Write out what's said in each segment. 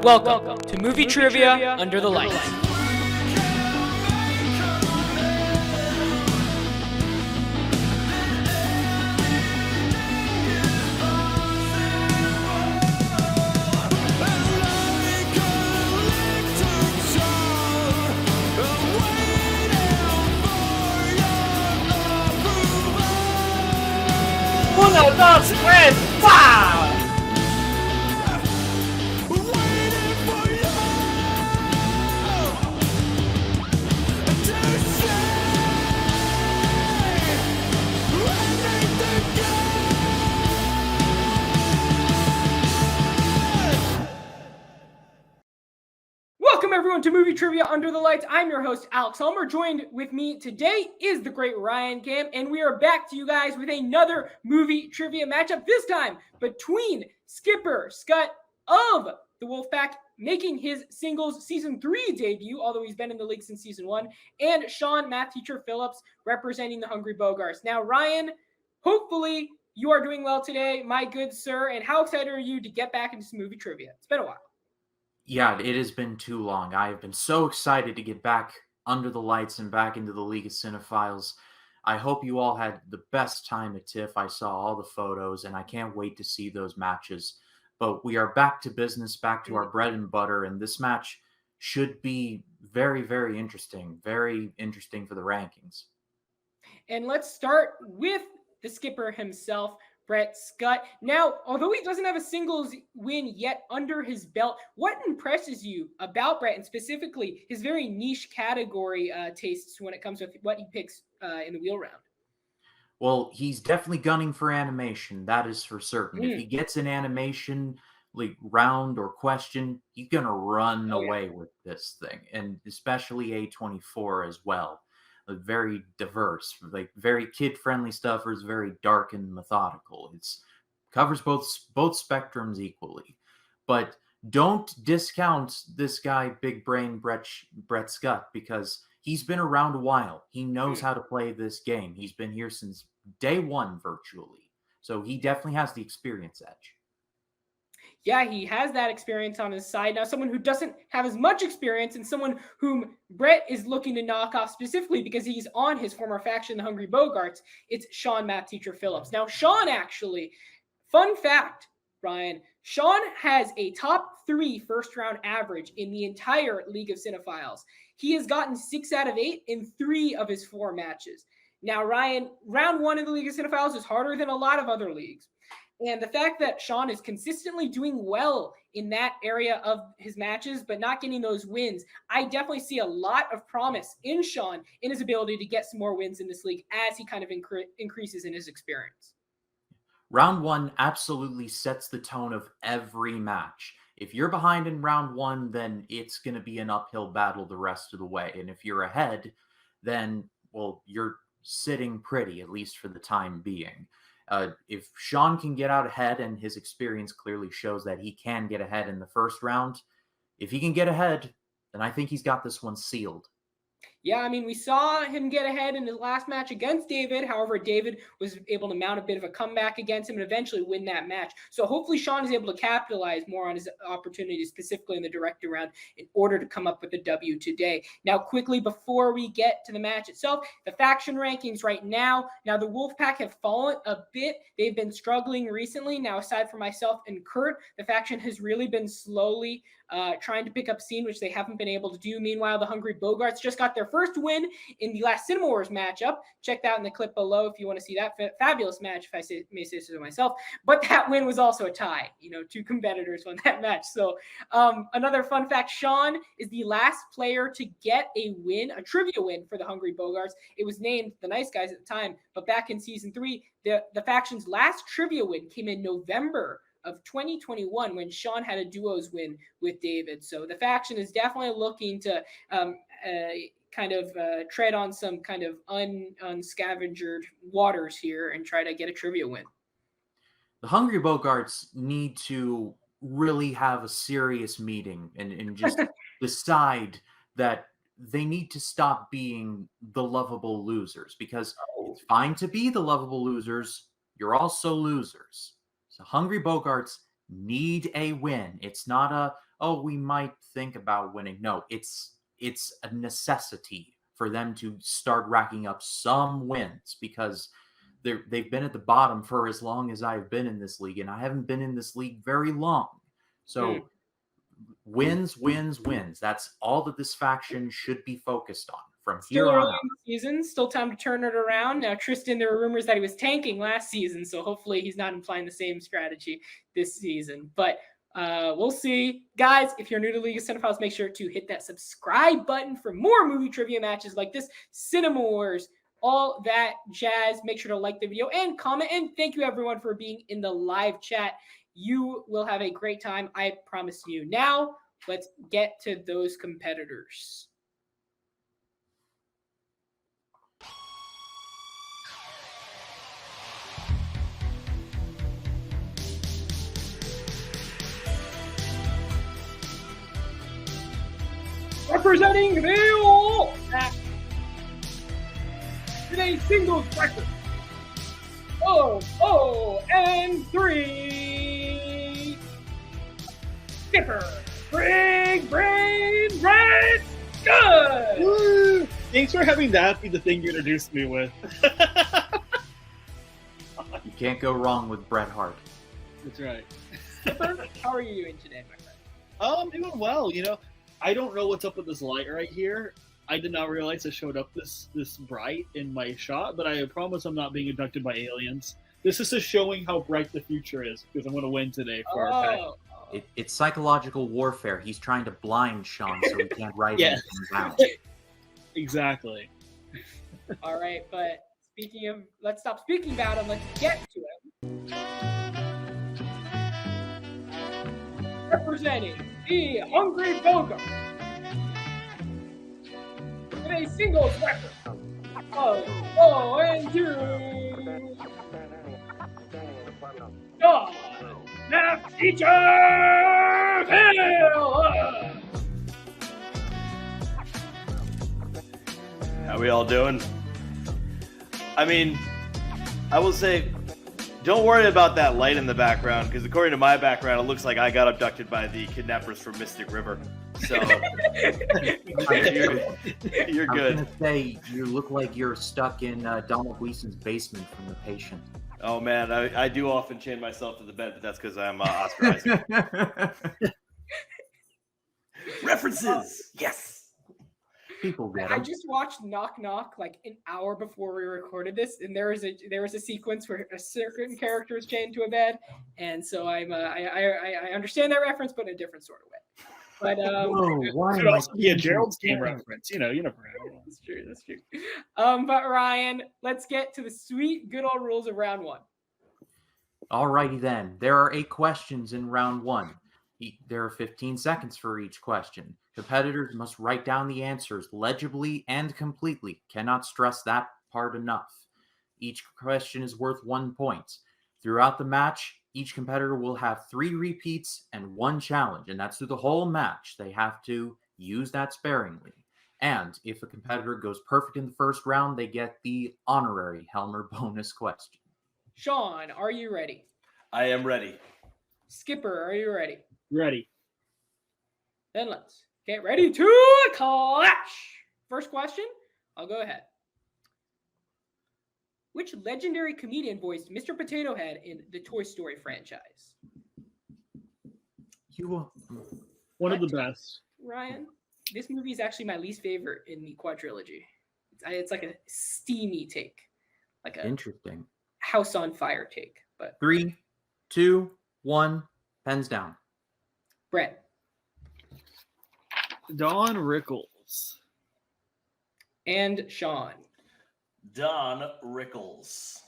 Welcome to Movie Trivia Under the Lights. Uno, dos, tres, wow! Welcome everyone to Movie Trivia Under the Lights. I'm your host, Alex Helmer. Joined with me today is the great Ryan Cam, and we are back to you guys with another movie trivia matchup, this time between Skipper Schutt of the Wolfpack, making his singles season 3 debut, although he's been in the league since season 1, and Sean math teacher Phillips representing the Hungry Bogarts. Now, Ryan, hopefully you are doing well today, my good sir, and how excited are you to get back into some movie trivia? It's been a while. Yeah, it has been too long. I have been so excited to get back under the lights and back into the League of Cinephiles. I hope you all had the best time at TIFF. I saw all the photos, and I can't wait to see those matches. But we are back to business, back to our bread and butter, and this match should be very, very interesting. Very interesting for the rankings. And let's start with the skipper himself, Brett Schutt. Now, although he doesn't have a singles win yet under his belt, what impresses you about Brett, and specifically his very niche category tastes when it comes to what he picks in the wheel round? Well, he's definitely gunning for animation. That is for certain. If he gets an animation like round or question, he's gonna run away with this thing, and especially A24 as well. Very diverse, like very kid-friendly stuff, or is very dark and methodical. It's covers both spectrums equally. But don't discount this guy, Big Brain Brett Schutt, because he's been around a while. He knows how to play this game. He's been here since day one, virtually. So he definitely has the experience edge. Yeah, he has that experience on his side. Now, someone who doesn't have as much experience and someone whom Brett is looking to knock off specifically because he's on his former faction, the Hungry Bogarts, it's Sean math teacher Phillips. Now, Sean actually, fun fact, Ryan, Sean has a top 3 first-round average in the entire League of Cinephiles. He has gotten 6 out of 8 in 3 of his 4 matches. Now, Ryan, round 1 in the League of Cinephiles is harder than a lot of other leagues. And the fact that Sean is consistently doing well in that area of his matches, but not getting those wins, I definitely see a lot of promise in Sean in his ability to get some more wins in this league as he kind of increases in his experience. Round 1 absolutely sets the tone of every match. If you're behind in round 1, then it's going to be an uphill battle the rest of the way. And if you're ahead, then, well, you're sitting pretty, at least for the time being. If Sean can get out ahead, and his experience clearly shows that he can get ahead in the first round, if he can get ahead, then I think he's got this one sealed. Yeah, I mean, we saw him get ahead in his last match against David. However, David was able to mount a bit of a comeback against him and eventually win that match. So hopefully Sean is able to capitalize more on his opportunities, specifically in the director round, in order to come up with a W today. Now, quickly, before we get to the match itself, the faction rankings right now. Now, the Wolfpack have fallen a bit. They've been struggling recently. Now, aside from myself and Kurt, the faction has really been slowly trying to pick up steam, which they haven't been able to do. Meanwhile, the Hungry Bogarts just got their first win in the last Cinema Wars matchup. Check that in the clip below if you want to see that fabulous match, if I may say so myself. But that win was also a tie. 2 competitors won that match. So another fun fact, Sean is the last player to get a win, a trivia win for the Hungry Bogarts. It was named the Nice Guys at the time, but back in season 3, the faction's last trivia win came in November of 2021 when Sean had a duos win with David. So the faction is definitely looking to tread on some kind of unscavengered waters here and try to get a trivia win. The Hungry Bogarts need to really have a serious meeting and just decide that they need to stop being the lovable losers, because It's fine to be the lovable losers. You're also losers. So Hungry Bogarts need a win. It's not we might think about winning. No, it's a necessity for them to start racking up some wins because they've been at the bottom for as long as I've been in this league, and I haven't been in this league very long. So wins. That's all that this faction should be focused on from Still here early on out. in the season, still time to turn it around. Now, Tristan, there were rumors that he was tanking last season, so hopefully he's not implying the same strategy this season. But we'll see. Guys, if you're new to League of Cinephiles, make sure to hit that subscribe button for more movie trivia matches like this, Cinema Wars, all that jazz. Make sure to like the video and comment. And thank you, everyone, for being in the live chat. You will have a great time, I promise you. Now, let's get to those competitors. Representing the All Blacks in a singles record. 0-3. Skipper, Big Brain Red Good. Woo! Thanks for having that be the thing you introduced me with. You can't go wrong with Bret Hart. That's right. Skipper, how are you doing today, my friend? I'm doing well. I don't know what's up with this light right here. I did not realize it showed up this bright in my shot, but I promise I'm not being abducted by aliens. This is just showing how bright the future is because I'm going to win today for our pack. It's psychological warfare. He's trying to blind Sean so he can't write Yes. anything down. Exactly. All right, but let's stop speaking about him. Let's get to him. Representing the Hungry Bogart with a singles record of 0-2. John Left Teacher Phillips. How we all doing? I mean, I will say, don't worry about that light in the background, because according to my background, it looks like I got abducted by the kidnappers from Mystic River. So, you're I'm good. gonna say you look like you're stuck in Donald Gleason's basement from The Patient. Oh man, I do often chain myself to the bed, but that's because I'm Oscar Isaac. References! Yes! People get I them. just watched Knock Knock like an hour before we recorded this, and there was a sequence where a certain character is chained to a bed, and so I understand that reference, but in a different sort of way. But Whoa, why Could am I also be a thinking Gerald's game that? reference. You never know. that's true. But Ryan, let's get to the sweet good old rules of round one. Alrighty then. There are 8 questions in round 1. There are 15 seconds for each question. Competitors must write down the answers legibly and completely. Cannot stress that part enough. Each question is worth 1 point. Throughout the match, each competitor will have 3 repeats and 1 challenge, and that's through the whole match. They have to use that sparingly. And if a competitor goes perfect in the first round, they get the honorary Helmer bonus question. Sean, are you ready? I am ready. Skipper, are you ready? Ready. Then let's get ready to clash. First question, I'll go ahead. Which legendary comedian voiced Mr. Potato Head in the Toy Story franchise? One of the best. Ryan, this movie is actually my least favorite in the quadrilogy. It's like a steamy take, like a Interesting. house on fire take. But 3, 2, 1, pens down. Brett, Don Rickles. and Sean. Don Rickles.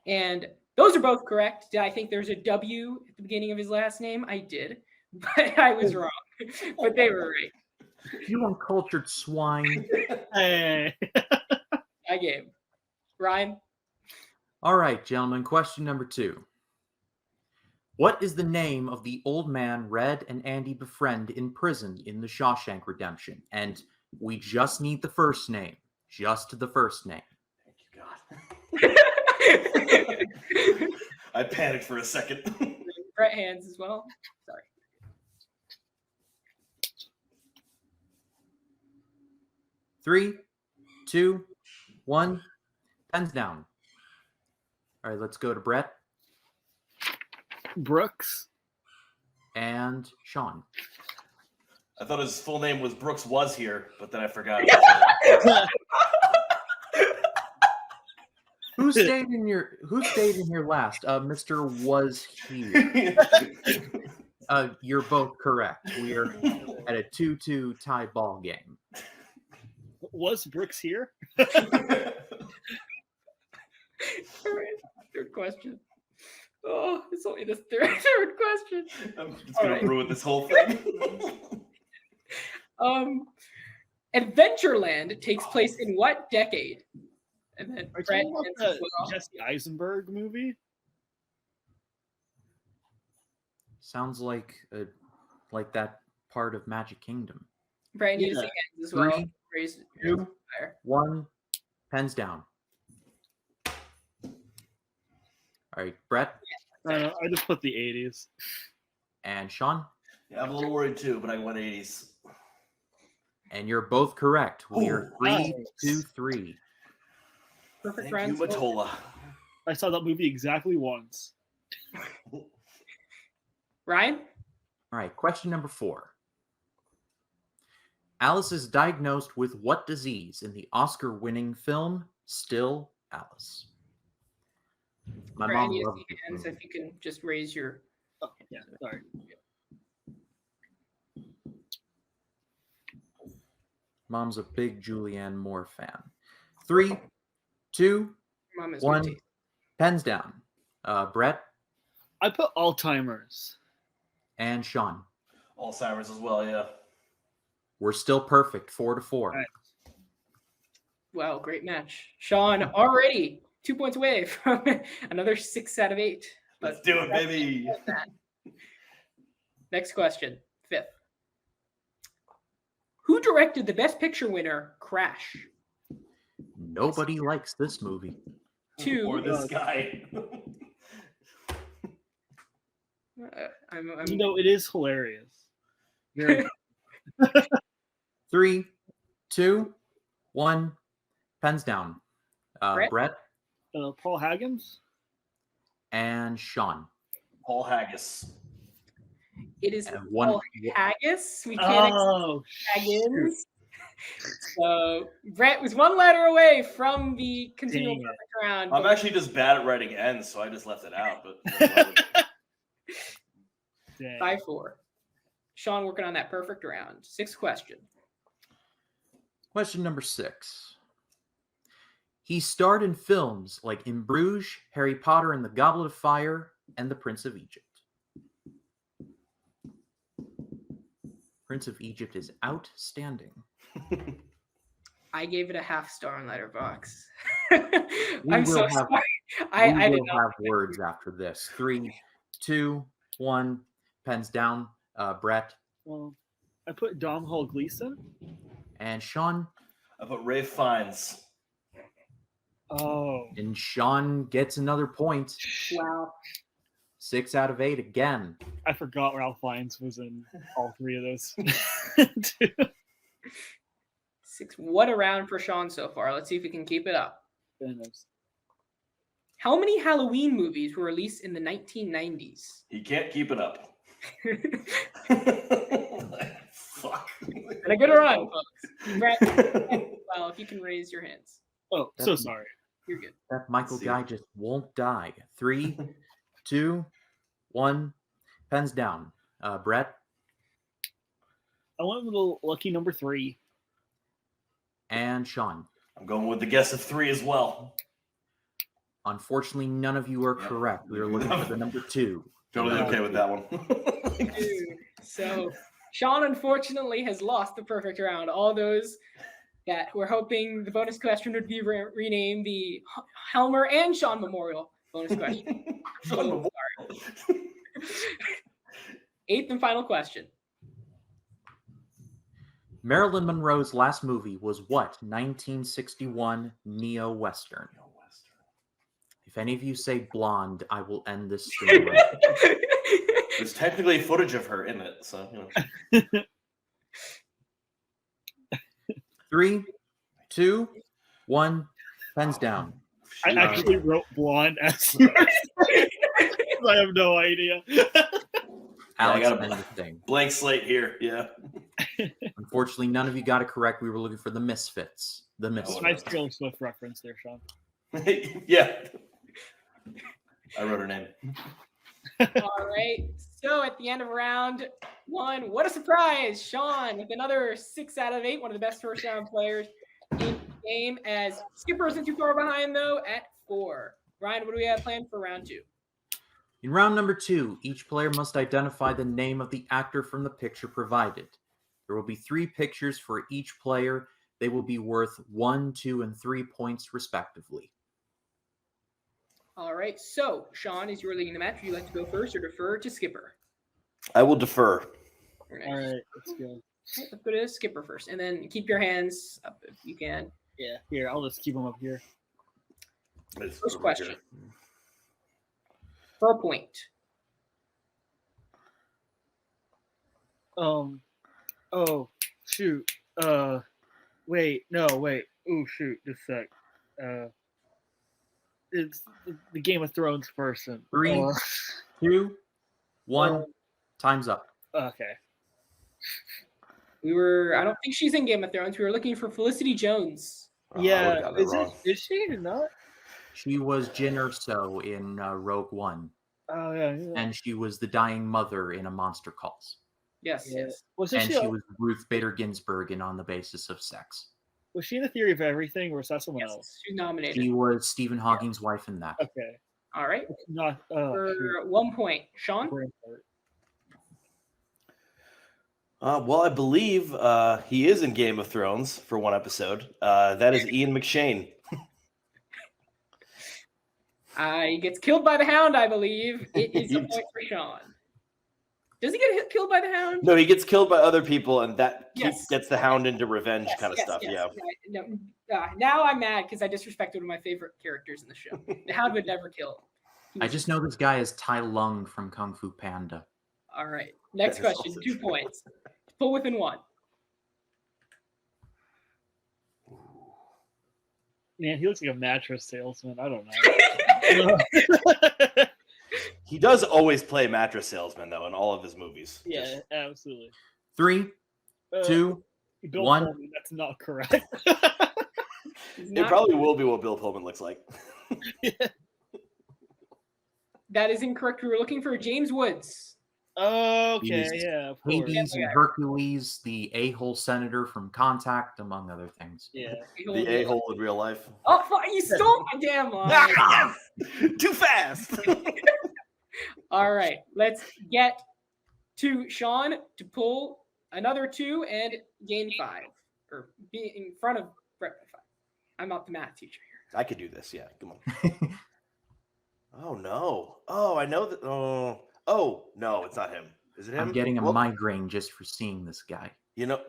And those are both correct. Did I think there's a W at the beginning of his last name? I did, but I was wrong. But they were right. You uncultured swine. Hey. I gave. Ryan, All right, gentlemen, question number 2. What is the name of the old man Red and Andy befriend in prison in The Shawshank Redemption? And we just need the first name. Just the first name. Thank you, God. I panicked for a second. Brett hands as well. Sorry. Three, two, one. Pens down. All right, let's go to Brett Brooks. and Sean. I thought his full name was Brooks Was Here, but then I forgot. Who stayed in here last? Mr. Was Here. You're both correct. We are at a 2-2 tie ball game. Was Brooks here? All right. Third question. Oh, it's only the third question. I'm just gonna ruin this whole thing. Adventureland takes place in what decade? And then Are you Brett talking about answers the well. Jesse Eisenberg movie? Sounds like that part of Magic Kingdom. Brett needs to Yeah. hands as well. 3, Raise 2, fire. 1. Pens down. All right, Brett I just put the 80s. and Sean, Yeah, I'm a little worried too, but I went 80s. and you're both correct. We are Ooh, 3-2-3. Perfect Thank you, round. Matola. I saw that movie exactly once. Ryan? All right, question number 4. Alice is diagnosed with what disease in the Oscar-winning film Still Alice? My Brett, I mom need to loves see this hands. movie. If you can just raise your. Oh, yeah, sorry. Mom's a big Julianne Moore fan. 3, 2, Mom is 1. good taste. Pens down. Brett I put Alzheimer's. and Sean. Alzheimer's as well, yeah. We're still perfect, 4-4. All right. Wow, great match. Sean already 2 points away from another 6 out of 8. Let's do it, baby. Next question, 5th. Who directed the Best Picture winner, Crash? Nobody likes this movie. 2. Or this guy. I'm You know, it is hilarious. Very 3, 2, 1. Pens down. Brett Paul Haggins. and Sean. Paul Haggis. It is And Paul Haggis. We can't Oh, accept Haggins. So Brett was 1 letter away from the continual Dang it. perfect round. I'm but actually just bad at writing ends, so I just left it out. But dang. 5-4. Sean working on that perfect round. 6th question. Question number 6. He starred in films like In Bruges, Harry Potter and the Goblet of Fire, and The Prince of Egypt. Prince of Egypt is outstanding. I gave it a half star on Letterboxd. We I'm will so have- sorry. We I did will not. have words after this. 3, 2, 1. Pens down. Brett Well, I put Domhnall Gleeson. and Sean. I put Ray Fiennes. Oh, And Sean gets another point. Wow. 6 out of 8 again. I forgot Ralph Fiennes was in all 3 of those. 6. What a round for Sean so far. Let's see if we can keep it up. Goodness. How many Halloween movies were released in the 1990s? He can't keep it up. Fuck. And a good run, folks. Brett, well, if you can raise your hands, Oh, so sorry. you're good. That Michael See. guy just won't die. 3, 2, 1. Pens down. Brett I went with a lucky number 3. and Sean. I'm going with the guess of 3 as well. Unfortunately, none of you are Yeah. correct. We are looking for the number 2. Totally okay with that one. Dude. So Sean unfortunately has lost the perfect round. All those that were hoping the bonus question would be renamed the Helmer and Sean Memorial bonus question. So sorry. 8th and final question. Marilyn Monroe's last movie was what 1961 neo-western? If any of you say Blonde, I will end this stream. There's technically footage of her in it, so you know. 3, 2, 1. Pens down. I actually wrote Blonde as first. I have no idea. Alex, I got end the thing. Blank slate here. Yeah. Unfortunately, none of you got it correct. We were looking for the Misfits. The Nice Misfits. Taylor Swift reference there, Sean. Yeah. I wrote her name. All right. So at the end of round 1, what a surprise! Sean with another 6 out of 8, one of the best first round players in the game. As Skipper isn't too far behind though at 4. Ryan, what do we have planned for round 2? In round number 2, each player must identify the name of the actor from the picture provided. There will be 3 pictures for each player. They will be worth 1, 2, and 3 points respectively. All right. So, Sean, as you are leading the match, would you like to go first or defer to Skipper? I will defer. Very nice. All right, let's go. Okay, let's go to Skipper first, and then keep your hands up if you can. Yeah, here, I'll just keep them up here. First question. For a point. Oh, shoot. Wait. Oh, shoot. Just a sec. It's the Game of Thrones person. 3, 2, 1. Time's up. Okay. I don't think she's in Game of Thrones. We were looking for Felicity Jones. Yeah. Is she or not? She was Jyn Erso in Rogue One. Oh, yeah. And she was the dying mother in A Monster Calls. Yes. Was And she was Ruth Bader Ginsburg in On the Basis of Sex. Was she in The Theory of Everything, or was that someone Yes, else? she's nominated. She was Stephen Hawking's wife in that. Okay. All right. Not. For 1 point. Sean? Well, I believe he is in Game of Thrones for one episode. That is Ian McShane. He gets killed by the Hound, I believe. It is a point for Sean. Does he get killed by the Hound? No, he gets killed by other people, and that Yes. gets the Hound into revenge kind of stuff. Yes. Yeah. No, now I'm mad because I disrespected one of my favorite characters in the show. The Hound would never kill him. I just know this guy is Tai Lung from Kung Fu Panda. All right. Next That is question. also 2 true. points. Pull within 1. Man, he looks like a mattress salesman. I don't know. He does always play mattress salesman, though, in all of his movies. Yeah, absolutely. 3, 2, Bill 1. Pullman, that's not correct. It probably will be what Bill Pullman looks like. That is incorrect. We were looking for James Woods. Okay, He's yeah, of course. Hades and Hercules, the a-hole senator from Contact, among other things. Yeah. The a-hole in real life. Oh, you stole my damn line. Yes! Too fast! All right. Let's get to Sean to pull another 2 and gain 5. Or be in front of Brett by 5. I'm not the math teacher here. I could do this, yeah. Come on. Oh, no. Oh, I know that. Oh, no, it's not him. Is it him? I'm getting a migraine just for seeing this guy. You know,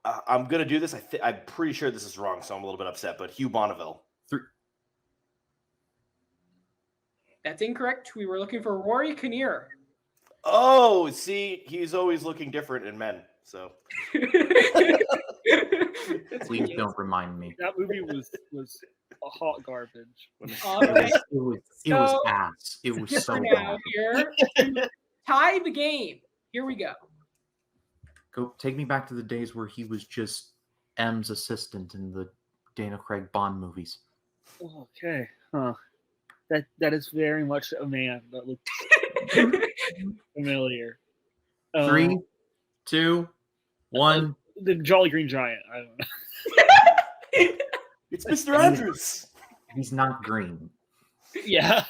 I'm going to do this. I'm pretty sure this is wrong, so I'm a little bit upset, but Hugh Bonneville. 3. That's incorrect. We were looking for Rory Kinnear. Oh, see, he's always looking different in Men, so. Please don't remind me. That movie was a hot garbage. All right. It was ass. It was so now bad. here to tie the game. Here we go. Go take me back to the days where he was just M's assistant in the Daniel Craig Bond movies. Okay. Huh. That is very much a man that looks familiar. 3, 2, 1. The Jolly Green Giant. I don't know. It's Mr. Andrews. He's not green. Yeah.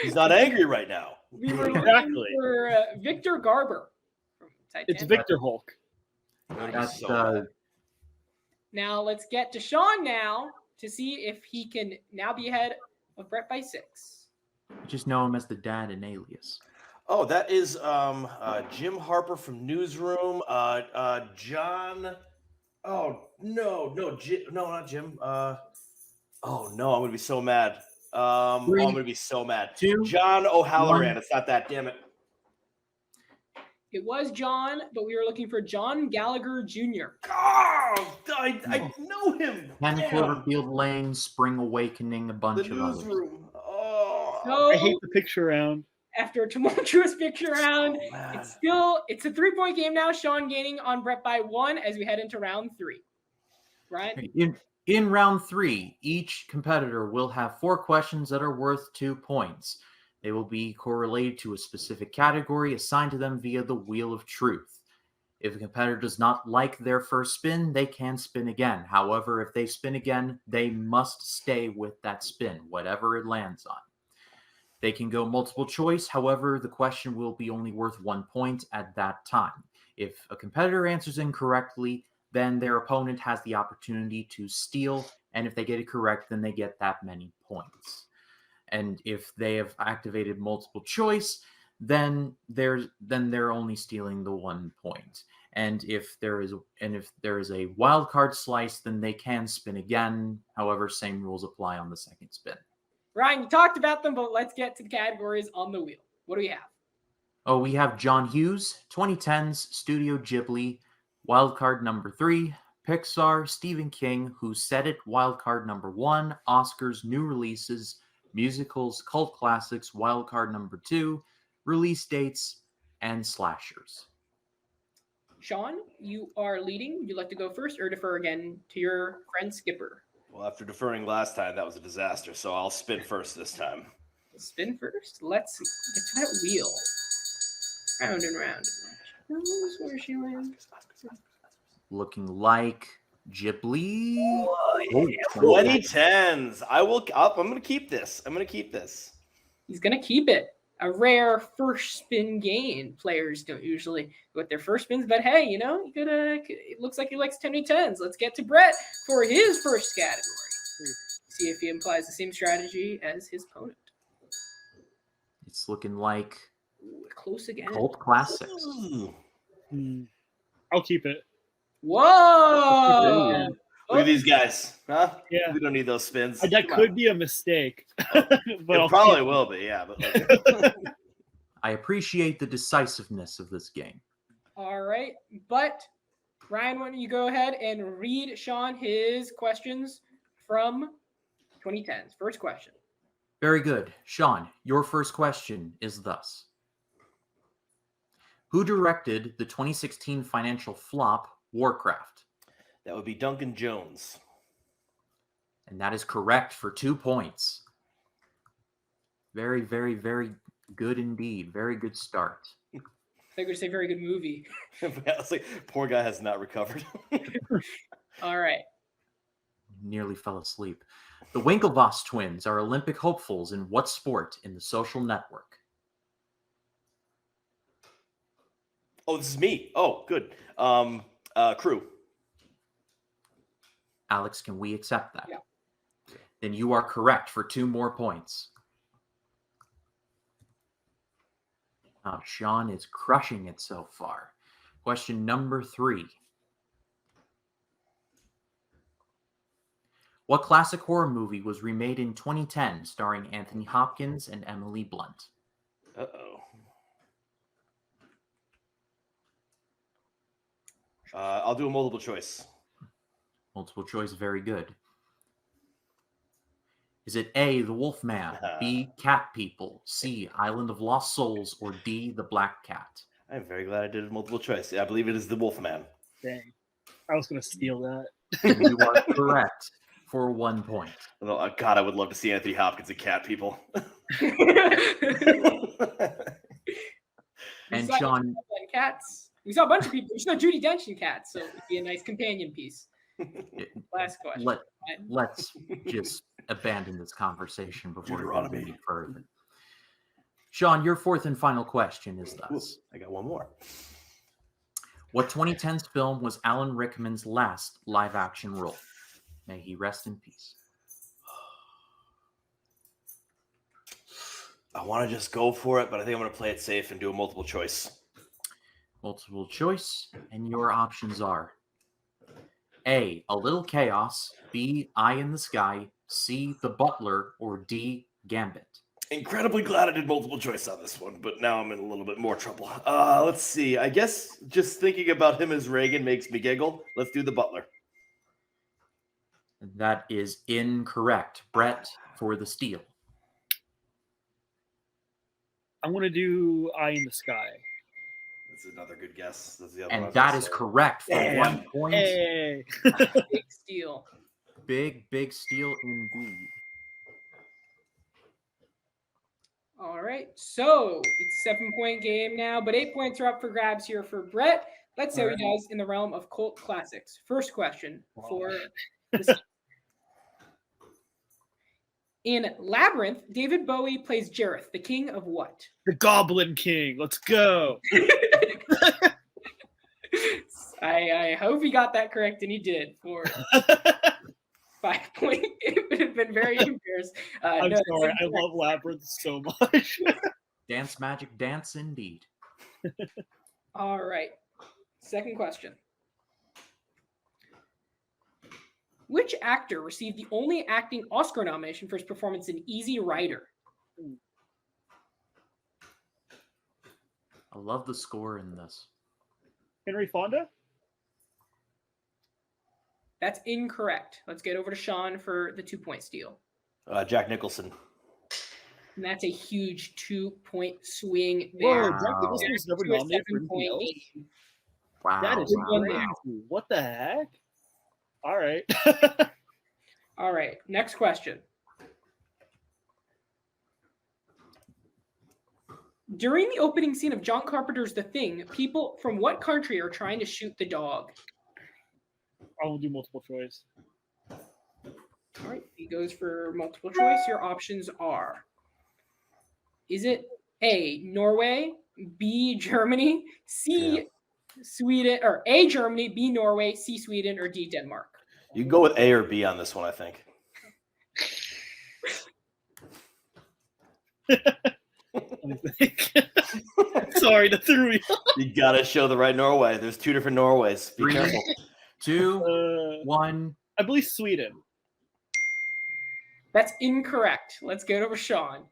He's not angry right now. We were looking Exactly. for Victor Garber from Titanic. It's Victor Hulk. That's Now let's get to Sean now to see if he can now be ahead of Brett by 6. I just know him as the dad in Alias. Oh, that is Jim Harper from Newsroom. John. Oh no, no, not Jim. Oh no, I'm gonna be so mad. I'm 3, gonna be so mad. 2, John O'Halloran. 1. It's not that. Damn it. It was John, but we were looking for John Gallagher Jr. Oh, I know him. 10 Damn. Cloverfield Lane, Spring Awakening, a The bunch of others. Newsroom. Oh, So I hate the picture round. after a tumultuous picture round, man. it's a 3-point game now. Sean gaining on Brett by 1 as we head into round 3. Ryan? In round 3, each competitor will have 4 questions that are worth 2 points. They will be correlated to a specific category assigned to them via the Wheel of Truth. If a competitor does not like their first spin, they can spin again. However, if they spin again, they must stay with that spin, whatever it lands on. They can go multiple choice. However, the question will be only worth 1 point at that time. If a competitor answers incorrectly, then their opponent has the opportunity to steal, and if they get it correct, then they get that many points. And if they have activated multiple choice, then they're only stealing the 1 point. And if there is a wild card slice, then they can spin again. However, same rules apply on the second spin. Ryan, you talked about them, but let's get to the categories on the wheel. What do we have? Oh, we have John Hughes, 2010s, Studio Ghibli, wildcard number 3, Pixar, Stephen King, Who Said It, wildcard number 1, Oscars, new releases, musicals, cult classics, wildcard number 2, release dates, and slashers. Sean, you are leading. Would you like to go first or defer again to your friend Skipper? Well, after deferring last time, that was a disaster. So I'll spin first this time. Spin first. Let's get to that wheel. Round and round. Knows where she lands. Looking like Ghibli. Oh, yeah. 2010s. I'm gonna keep this. He's gonna keep it. A rare first spin gain. Players don't usually go with their first spins, but hey, it looks like he likes 2010s. Let's get to Brett for his first category. See if he implies the same strategy as his opponent. It's looking like Ooh, close again. cult classics. I'll keep it. Whoa! Look at these guys, huh? Yeah. We don't need those spins. That could be a mistake. But It probably will be, yeah. But I appreciate the decisiveness of this game. All right, but Ryan, why don't you go ahead and read Sean his questions from 2010s. First question. Very good. Sean, your first question is thus. Who directed the 2016 financial flop, Warcraft? that would be Duncan Jones. And that is correct for 2 points. Very, very, very good indeed. Very good start. I think we'd say very good movie. Honestly, poor guy has not recovered. All right. Nearly fell asleep. The Winklevoss twins are Olympic hopefuls in what sport in The Social Network? Oh, this is me. Oh, good. Crew. Alex, can we accept that? Yeah. Then you are correct for 2 more points. Sean is crushing it so far. Question number 3. What classic horror movie was remade in 2010 starring Anthony Hopkins and Emily Blunt? Uh-oh. I'll do a multiple choice. Multiple choice, very good. Is it A, The Wolfman, B, Cat People, C, Island of Lost Souls, or D, The Black Cat? I'm very glad I did a multiple choice. I believe it is the Wolfman. Dang. I was going to steal that. And you are correct for 1 point. Oh, God, I would love to see Anthony Hopkins and Cat People. And Sean, Cats. We saw a bunch of people. We saw Judi Dench in Cats, so it'd be a nice companion piece. Last question. let's just abandon this conversation before we go any further. Sean, your fourth and final question is thus. I got one more. What 2010s film was Alan Rickman's last live-action role? May he rest in peace. I want to just go for it, but I think I'm going to play it safe and do a multiple choice. Multiple choice, and your options are A, A Little Chaos, B, Eye in the Sky, C, The Butler, or D, Gambit. Incredibly glad I did multiple choice on this one, but now I'm in a little bit more trouble. Let's see. I guess just thinking about him as Reagan makes me giggle. Let's do The Butler. That is incorrect. Brett for the steal. I'm going to do Eye in the Sky. That's another good guess. That's the other one I And was that gonna is say. correct for Damn. 1 point. Hey. Big steal. Big steal indeed. All right, so it's a 7-point game now, but 8 points are up for grabs here for Brett. Let's see how he does in the realm of cult classics. First question for the In Labyrinth, David Bowie plays Jareth, the king of what? The Goblin King. Let's go. I hope he got that correct, and he did for 5 points. It would have been very embarrassed. I'm no, sorry. I love Labyrinth so much. Dance magic dance indeed. All right. Second question. Which actor received the only acting Oscar nomination for his performance in Easy Rider? I love the score in this. Henry Fonda? That's incorrect. Let's get over to Sean for the 2-point steal. Jack Nicholson. And that's a huge 2-point swing Whoa, there. Jack Nicholson was never To a nominated for 7-point anything else? game. Wow. That is wow. crazy. What the heck? All right. All right. Next question. During the opening scene of John Carpenter's The Thing, people from what country are trying to shoot the dog? I will do multiple choice. All right. He goes for multiple choice. Your options are: is it A, Norway, B, Germany, C, Sweden, or A, Germany, B, Norway, C, Sweden, or D, Denmark? You can go with A or B on this one, I think. Sorry to throw you. You gotta show the right Norway. There's 2 different Norways. Be 3, careful. 2, 1. I believe Sweden. That's incorrect. Let's get over Sean.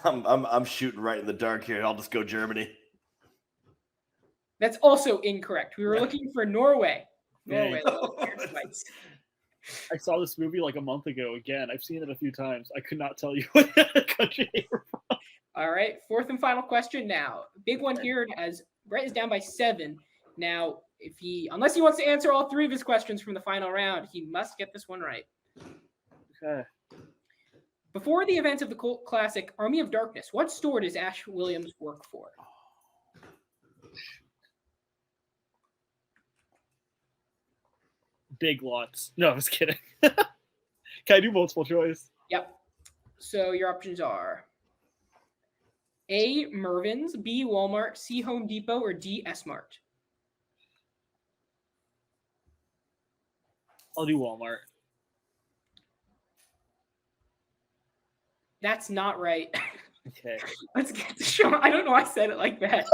I'm shooting right in the dark here. I'll just go Germany. That's also incorrect. We were looking for Norway. Dang. Norway. I saw this movie like a month ago again. I've seen it a few times. I could not tell you what country they were from. All right, fourth and final question now. Big one here as Brett is down by 7. Now, unless he wants to answer all 3 of his questions from the final round, he must get this one right. Okay. Before the events of the cult classic Army of Darkness, what store does Ash Williams work for? Big Lots. No, I was kidding. Can I do multiple choice? Yep. So your options are A, Mervyn's, B, Walmart, C, Home Depot, or D, S-Mart. I'll do Walmart. That's not right. Okay. Let's get to Sean. I don't know why I said it like that.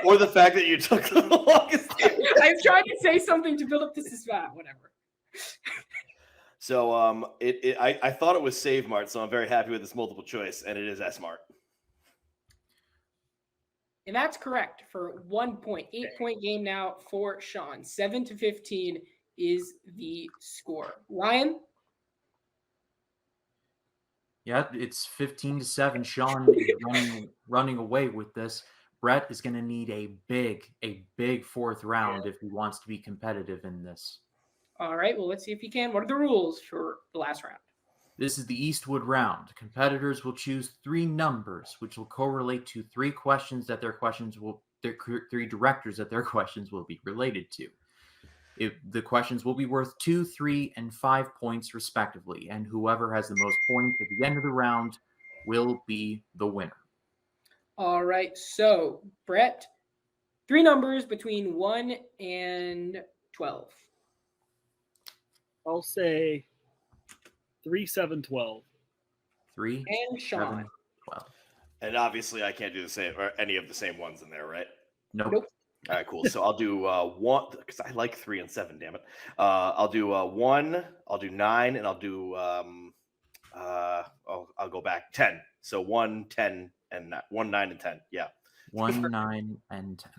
Or the fact that you took the longest. I was trying to say something to build up to suspense. Whatever. So I thought it was Save Mart, so I'm very happy with this multiple choice, and it is S Mart. And that's correct for 1 point. 8-point game now for Sean. 7-15 is the score. Ryan? Yeah, it's 15-7. Sean is running away with this. Brett is going to need a big 4th round if he wants to be competitive in this. All right, well, let's see if he can. What are the rules for the last round? This is the Eastwood round. Competitors will choose 3 numbers, which will correlate to 3 questions that their 3 directors that their questions will be related to. The questions will be worth 2, 3, and 5 points respectively, and whoever has the most points at the end of the round will be the winner. All right, so Brett, 3 numbers between 1 and 12. I'll say 3, 7, 12. 3, And Sean. 7, 12. And obviously, I can't do the same or any of the same ones in there, right? Nope. All right, cool. So I'll do 1 because I like 3 and 7. Damn it. I'll do 1. I'll do 9, and I'll do I'll go back 10. So 1, 10, and 1, 9, and 10. Yeah. 1, 9, and 10.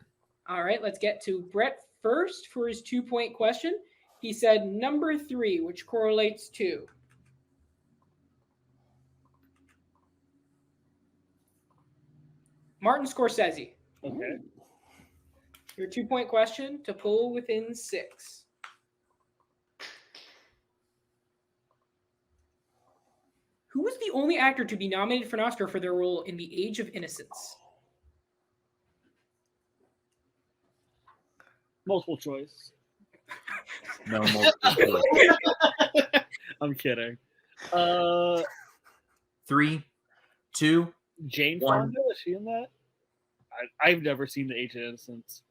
All right, let's get to Brett first for his 2-point question. He said number 3, which correlates to Martin Scorsese. Okay. Your 2-point question to pull within 6. Who was the only actor to be nominated for an Oscar for their role in The Age of Innocence? Multiple choice. No multiple choice. I'm kidding. 3, 2, Jane 1. Fonda, is she in that? I've never seen The Age of Innocence.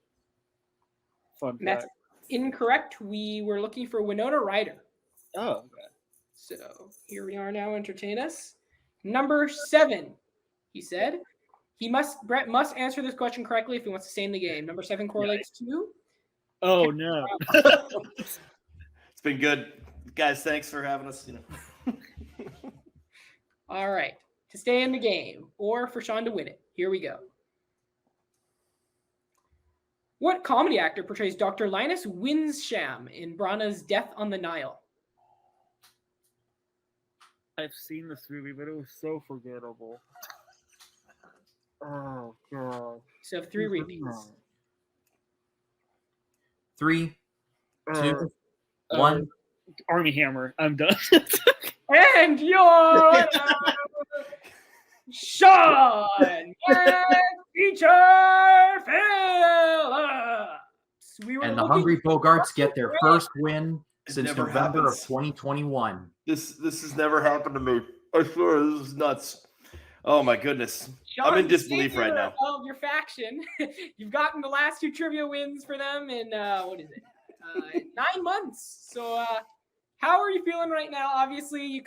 Fun fact. That's incorrect. We were looking for Winona Ryder. Oh, okay. So here we are now. Entertain us. Number 7, he said. Brett must answer this question correctly if he wants to stay in the game. Number 7 correlates to. Oh no. It's been good, guys. Thanks for having us. All right. To stay in the game or for Sean to win it. Here we go. What comedy actor portrays Dr. Linus Winsham in Branagh's Death on the Nile? I've seen this movie, but it was so forgettable. Oh god. So 3 repeats. 3, 2, 1. Army Hammer. I'm done. And your Sean feature Phillips. And the Hungry Bogarts get their first win It since never November happens. of 2021. This has never happened to me. I swear, this is nuts. Oh my goodness. Sean, I'm in disbelief right now. Of your faction, you've gotten the last 2 trivia wins for them in what is it? 9 months. So how are you feeling right now? Obviously, you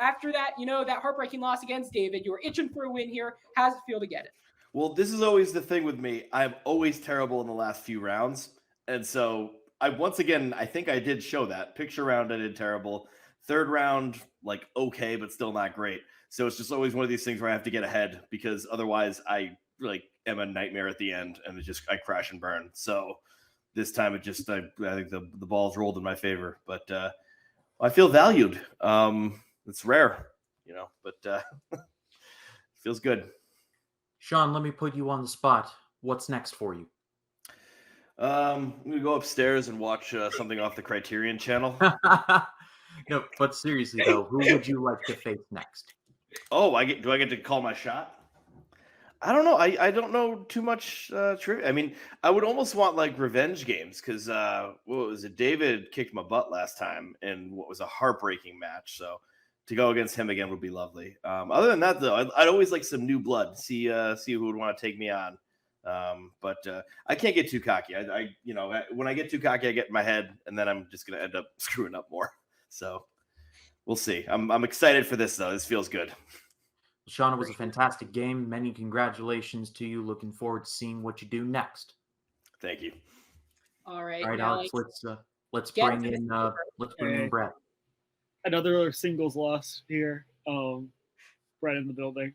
after that, that heartbreaking loss against David, you were itching for a win here. How's it feel to get it? Well, this is always the thing with me. I'm always terrible in the last few rounds. And so I think I did show that. Picture round, I did terrible. 3rd round, like okay, but still not great. So it's just always one of these things where I have to get ahead because otherwise I am a nightmare at the end and I crash and burn. So this time I think the ball's rolled in my favor, but I feel valued. It's rare, but it feels good. Sean, let me put you on the spot. What's next for you? I'm gonna go upstairs and watch something off the Criterion channel. No, but seriously though, who would you like to face next? Oh, do I get to call my shot? I don't know. I don't know too much trivia. I mean, I would almost want like revenge games because what was it? David kicked my butt last time in what was a heartbreaking match. So to go against him again would be lovely. Other than that, though, I'd always like some new blood. See who would want to take me on. But I can't get too cocky. When I get too cocky, I get in my head, and then I'm just gonna end up screwing up more. So we'll see. I'm excited for this though. This feels good. Sean, it was a fantastic game. Many congratulations to you. Looking forward to seeing what you do next. Thank you. All right, Alex. Let's bring in Brett. Another singles loss here. Brett in the building.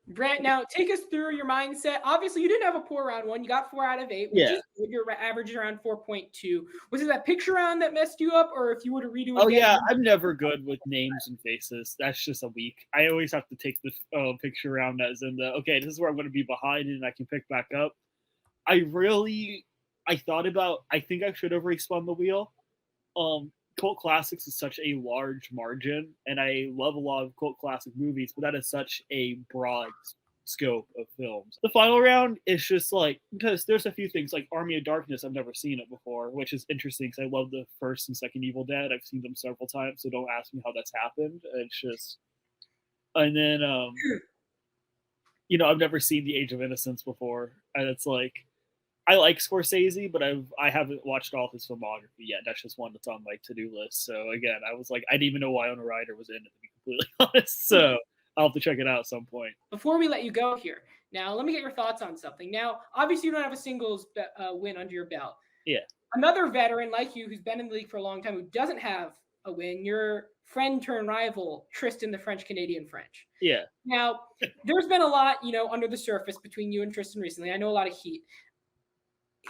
Brett, now take us through your mindset. Obviously, you didn't have a poor round 1. You got 4 out of 8, which is good. Your average is around 4.2. Was it that picture round that messed you up, or if you were to redo it? Oh yeah, I'm never good with names and faces. That's just a week. I always have to take the picture round as in okay, this is where I'm going to be behind and I can pick back up. I thought about. I think I should have respun the wheel. Cult classics is such a large margin, and I love a lot of cult classic movies, but that is such a broad scope of films. The final round is just because there's a few things like Army of Darkness. I've never seen it before, which is interesting because I love the first and second Evil Dead. I've seen them several times, so don't ask me how that's happened. It's just, and then I've never seen The Age of Innocence before, and it's I like Scorsese, but I haven't watched all his filmography yet. That's just one that's on my to-do list. So again, I was I didn't even know Winona Ryder was in it, to be completely honest. So I'll have to check it out at some point. Before we let you go here, now let me get your thoughts on something. Now, obviously, you don't have a singles win under your belt. Yeah. Another veteran like you, who's been in the league for a long time, who doesn't have a win, your friend turned rival, Tristan, the French-Canadian French. Yeah. Now, there's been a lot, under the surface between you and Tristan recently. I know a lot of heat.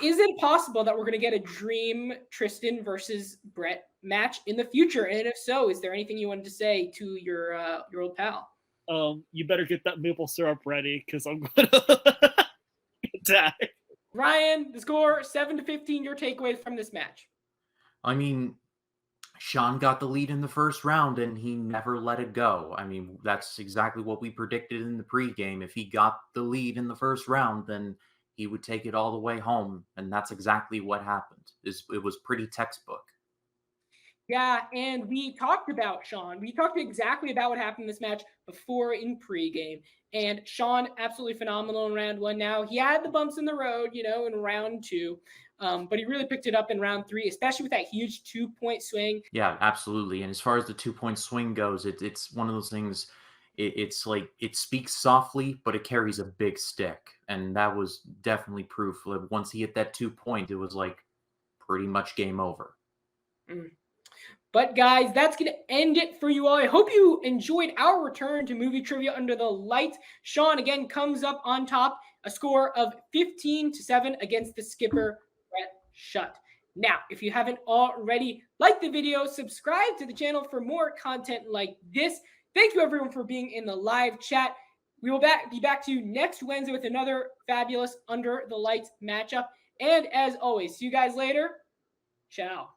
Is it possible that we're going to get a dream Tristan versus Brett match in the future? And if so, is there anything you wanted to say to your old pal? You better get that maple syrup ready because I'm going to attack. Ryan, the score 7-15. Your takeaways from this match? I mean, Sean got the lead in the first round and he never let it go. I mean, that's exactly what we predicted in the pregame. If he got the lead in the first round, then he would take it all the way home. And that's exactly what happened. It was pretty textbook. Yeah, and we talked about Sean. We talked exactly about what happened in this match before in pregame. And Sean, absolutely phenomenal in round 1 now. He had the bumps in the road, in round 2. But he really picked it up in round 3, especially with that huge 2-point swing. Yeah, absolutely. And as far as the 2-point swing goes, it's one of those things, it's like it speaks softly, but it carries a big stick. And that was definitely proof. Like, once he hit that 2-point, it was like pretty much game over. But guys, that's going to end it for you all. I hope you enjoyed our return to movie trivia under the lights. Sean again comes up on top, a score of 15-7 against the skipper, Brett Schutt. Now, if you haven't already, like the video, subscribe to the channel for more content like this. Thank you everyone for being in the live chat. We will be back to you next Wednesday with another fabulous Under the Lights matchup. And as always, see you guys later. Ciao.